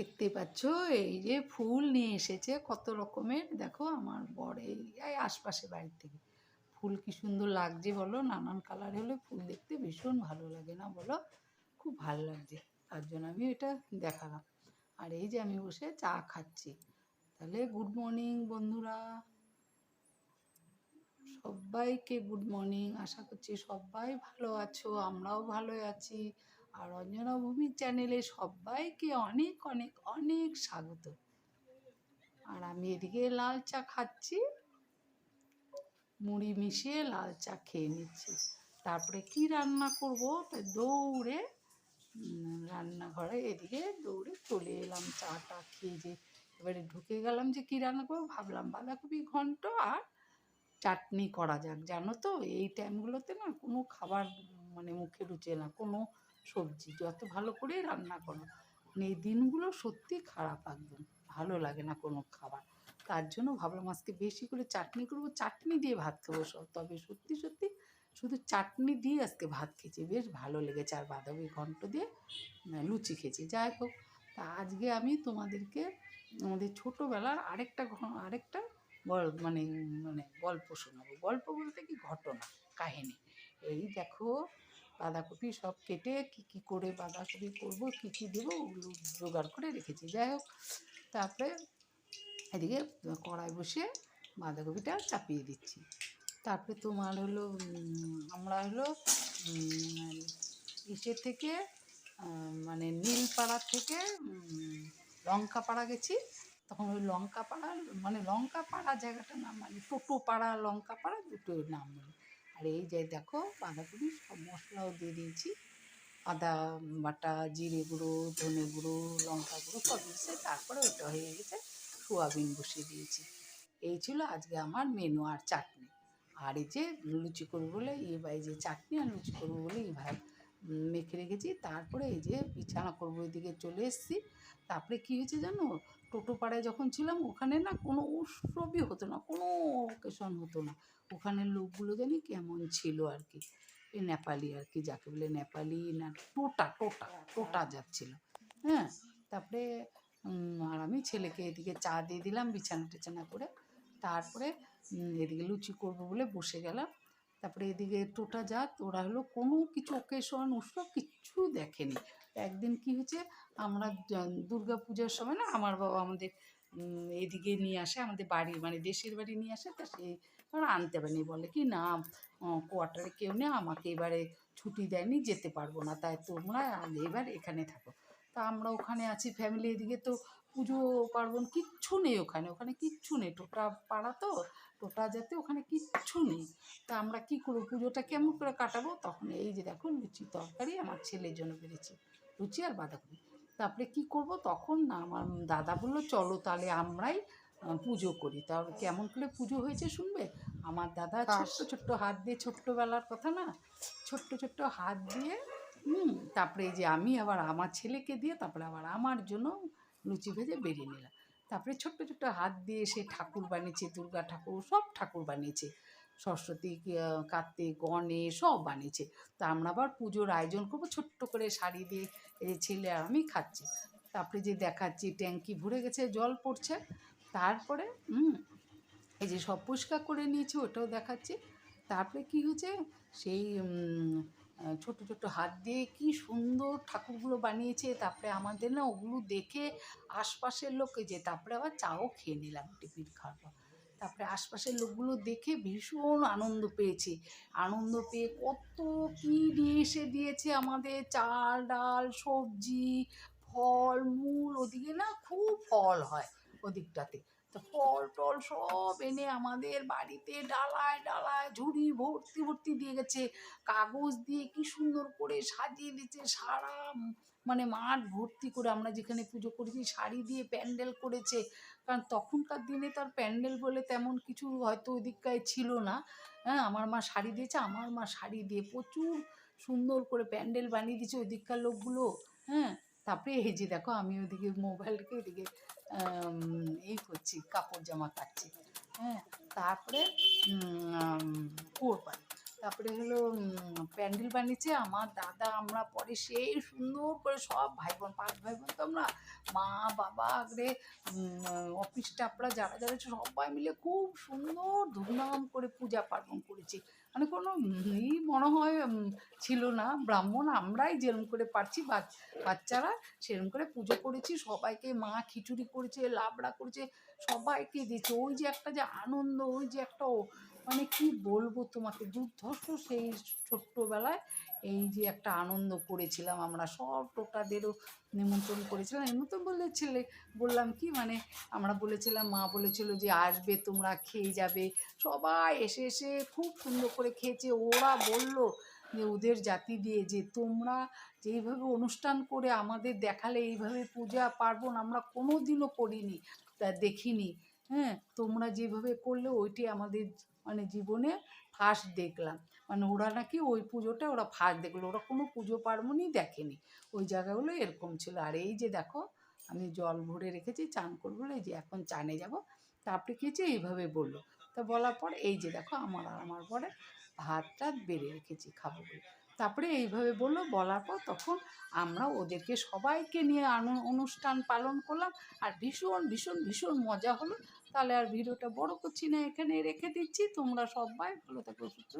দেখতেই পাচ্ছ এই যে ফুল নিয়ে এসেছে কত রকমের। দেখো আমার বর এই আশপাশে বাড়ির থেকে ফুল কি সুন্দর লাগছে বলো। নানান কালার হলে ফুল দেখতে ভীষণ ভালো লাগে না বলো, খুব ভালো লাগছে। তার জন্য আমি এটা দেখালাম। আর এই যে আমি বসে চা খাচ্ছি। তাহলে গুড মর্নিং বন্ধুরা, সবাইকে গুড মর্নিং। আশা করছি সবাই ভালো আছো, আমরাও ভালো আছি। আর অঞ্জনা ভূমির চ্যানেলে সবাইকে অনেক অনেক অনেক স্বাগত। আর আমি এদিকে লাল চা খাচ্ছি, মুড়ি মিশিয়ে লাল চা খেয়ে নিচ্ছি। তারপরে কি রান্না করব তাই দৌড়ে রান্নাঘরে এদিকে দৌড়ে চলে এলাম। চাটা খেয়ে যে এবারে ঢুকে গেলাম যে কী রান্না করবো, ভাবলাম বাঁধাকপি ঘন্ট আর চাটনি করা যাক। জানো তো এই টাইমগুলোতে না কোনো খাবার মানে মুখে রুচে না, কোনো সবজি যত ভালো করে রান্না করো, মানে এই দিনগুলো সত্যি খারাপ, একদম ভালো লাগে না কোনো খাবার। তার জন্য ভাবলাম আজকে বেশি করে চাটনি করবো, চাটনি দিয়ে ভাত খাবো সব। তবে সত্যি সত্যি শুধু চাটনি দিয়ে আজকে ভাত খেয়েছি, বেশ ভালো লেগেছে। আর বাঁধাকপি ঘন্ট দিয়ে লুচি খেয়েছি। যাই হোক, তা আজকে আমি তোমাদেরকে আমাদের ছোটোবেলার আরেকটা মানে মানে গল্প শোনাবো। গল্প বলতে কি, ঘটনা, কাহিনী। এই দেখো বাঁধাকপি সব কেটে কী করে বাঁধাকপি করবো, কী দেবো ওগুলো জোগাড় করে রেখেছি। যাই হোক, তারপরে এদিকে কড়াই বসে বাঁধাকপিটা চাপিয়ে দিচ্ছি। তারপরে তোমার হলো আমরা হলো ইসের থেকে মানে নীলপাড়া থেকে লঙ্কাপাড়া গেছি। তখন ওই লঙ্কাপাড়া মানে লঙ্কাপাড়া জায়গাটার নাম মানে টোটোপাড়া লঙ্কাপাড়া দুটোর নাম বলে। আর এই যে দেখো বাঁধাকপি সব মশলাও দিয়ে দিয়েছি, আদা বাটা, জিরে গুঁড়ো, ধনে গুঁড়ো, লঙ্কা গুঁড়ো সব দিয়েছে। তারপরে ওটা হয়ে গেছে, সোয়াবিন বসিয়ে দিয়েছি। এই ছিল আজকে আমার মেনু। আর চাটনি। আর এই যে লুচি করবো বলে এই যে চাটনি আর লুচি করবো বলে এইভাবে মেখে রেখেছি। তারপরে এই যে বিছানা করবো এদিকে চলে এসেছি। তারপরে কী হয়েছে জানো, টোটোপাড়ায় যখন ছিলাম ওখানে না কোনো উৎসবই হতো না, কোনো অকেশন হতো না। ওখানের লোকগুলো জানি কেমন ছিল আর কি, এই নেপালি আর কি, যাকে বলে নেপালি না টোটা যাচ্ছিলো। হ্যাঁ, তারপরে আর আমি ছেলেকে এদিকে চা দিয়ে দিলাম বিছানা টিছানা করে। তারপরে এদিকে লুচি করবো বলে বসে গেলাম। তারপরে এদিকে টোটা জাত ওরা হলো কোনো কিছু অকেশন উৎসব কিচ্ছু দেখেনি। একদিন কি হয়েছে, আমরা দুর্গা পূজার সময় না আমার বাবা আমাদের এদিকে নিয়ে আসে, আমাদের বাড়ি মানে দেশের বাড়ি নিয়ে আসে। তা সেই ওরা আনতে পারেনি, বলে কি না কোয়ার্টারে কেউ নেই, আমাকে এবারে ছুটি দেয়নি, যেতে পারবো না, তাই তোমরা এবার এখানে থাকো। তা আমরা ওখানে আছি ফ্যামিলি। এদিকে তো পুজো পার্বণ কিচ্ছু নেই ওখানে, ওখানে কিচ্ছু নেই। টোটা পাড়া তো, টোটা যাতে ওখানে কিচ্ছু নেই। তা আমরা কী করবো, পুজোটা কেমন করে কাটাবো। তখন এই যে দেখো লুচি তরকারি আমার ছেলের জন্য বেড়েছি, লুচি আর বাঁধাকপি। তারপরে কী করবো, তখন না আমার দাদা বললো চলো তাহলে আমরাই পুজো করি। তাহলে কেমন করে পুজো হয়েছে শুনবে। আমার দাদা ছোট্ট ছোট্ট হাত দিয়ে, ছোট্টবেলার কথা না, ছোট্ট ছোট্ট হাত দিয়ে তারপরে এই যে আমি আবার আমার ছেলেকে দিয়ে তারপরে আবার আমার জন্য লুচি ভেজে বেরিয়ে নিলাম। তারপরে ছোট্ট ছোট্ট হাত দিয়ে সে ঠাকুর বানিয়েছে, দুর্গা ঠাকুর সব ঠাকুর বানিয়েছে, সরস্বতী, কার্তিক, গণেশ সব বানিয়েছে। তা আমরা আবার পুজোর আয়োজন করবো ছোট্ট করে শাড়ি দিয়ে, এই ছেলে আর আমি খাচ্ছি। তারপরে যে দেখাচ্ছি ট্যাঙ্কি ভরে গেছে, জল পড়ছে। তারপরে এই যে সব পরিষ্কার করে নিয়েছি, ওটাও দেখাচ্ছি। তারপরে কী হয়েছে, সেই ছোট ছোট হাত দিয়ে কি সুন্দর ঠাকুরগুলো বানিয়েছে। তারপরে আমাদের না ওগুলো দেখে আশপাশের লোকে যে তারপরে আবার চাও খেয়ে নিলাম টিফিন খাওয়ার পর। তারপরে আশপাশের লোকগুলো দেখে ভীষণ আনন্দ পেয়েছি। আনন্দ পেয়ে কত কী নিয়ে এসে দিয়েছে আমাদের, চাল ডাল সবজি ফল মূল। ওদিকে না খুব ফল হয় ওদিকটাতে। তো ফল টল সব এনে আমাদের বাড়িতে ডালায় ডালায় ঝুড়ি ভর্তি ভর্তি দিয়ে গেছে। কাগজ দিয়ে কি সুন্দর করে সাজিয়ে দিয়েছে সারা মানে মাঠ ভর্তি করে। আমরা যেখানে পুজো করেছি শাড়ি দিয়ে প্যান্ডেল করেছে, কারণ তখনকার দিনে তার প্যান্ডেল বলে তেমন কিছু হয়তো ওদিকটায় ছিল না। হ্যাঁ, আমার মা শাড়ি দিয়েছে, আমার মা শাড়ি দিয়ে প্রচুর সুন্দর করে প্যান্ডেল বানিয়ে দিয়েছে ওদিককার লোকগুলো। হ্যাঁ, তারপরে এই যে দেখো আমি ওদিকে মোবাইল রেখে এদিকে এই করছি, কাপড় জামা কাচ্ছি। হ্যাঁ, তারপরে কোরবানি তারপরে হলো প্যান্ডেল বানিয়েছে আমার দাদা, আমরা পরে সেই সুন্দর করে সব ভাই বোন, 5 ভাই বোন তো আমরা, মা বাবা আগে অফিস স্টাফরা যারা যারা ছিল সবাই মিলে খুব সুন্দর ধুমধাম করে পূজা পার্বণ করেছি। মানে কোনো মনে হয় ছিল না, ব্রাহ্মণ আমরাই যেরম করে পারছি বাচ্চারা সেরম করে পুজো করেছি। সবাইকে মা খিচুড়ি করেছে, লাবড়া করেছে, সবাইকে দিয়েছে। ওই যে একটা যে আনন্দ, ওই যে একটা মানে কি বলবো তোমাকে, দুর্ধর্ষ সেই ছোট্টবেলায় এই যে একটা আনন্দ করেছিলাম আমরা। সব টোটাদেরও নিমন্ত্রণ করেছিলাম, নিমন্ত্রণ বললে ছেলে বললাম কি মানে আমরা বলেছিলাম, মা বলেছিল যে আসবে তোমরা খেয়ে যাবে। সবাই এসে এসে খুব সুন্দর করে খেয়েছে। ওরা বলল যে ওদের জাতি দিয়ে যে তোমরা যেইভাবে অনুষ্ঠান করে আমাদের দেখালে, এইভাবে পূজা পার্বণ আমরা কোনো দিনও করিনি, তা দেখিনি। হ্যাঁ, তোমরা যেভাবে করলে ওইটি আমাদের মানে জীবনে ফার্স্ট দেখলাম। মানে ওরা নাকি ওই পুজোটা ওরা ফার্স্ট দেখলো, ওরা কোনো পুজো পার্বণই দেখেনি। ওই জায়গাগুলো এরকম ছিল। আর এই যে দেখো আমি জল ভরে রেখেছি চান করবো বলে, এই যে এখন চানে যাব। তারপরে খেয়েছি এইভাবে বললো। তা বলার পর এই যে দেখো আমার আর আমার পরে ভাতটা বেড়ে রেখেছি খাবো বলে। তারপরে এইভাবে বললো, বলার পর তখন আমরা ওদেরকে সবাইকে নিয়ে অনুষ্ঠান পালন করলাম। আর ভীষণ ভীষণ ভীষণ মজা হলো। তাহলে আর ভিডিওটা বড় করছি না, এখানে রেখে দিচ্ছি। তোমরা সবাই ভালো থাকো, সুস্থ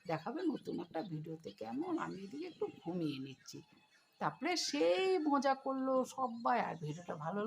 দেখাবে নতুন একটা ভিডিওতে। কেমন, আমি এদিকে একটু ঘুমিয়ে নিচ্ছি। তারপরে সেই মজা করলো সবাই। আর ভিডিওটা ভালো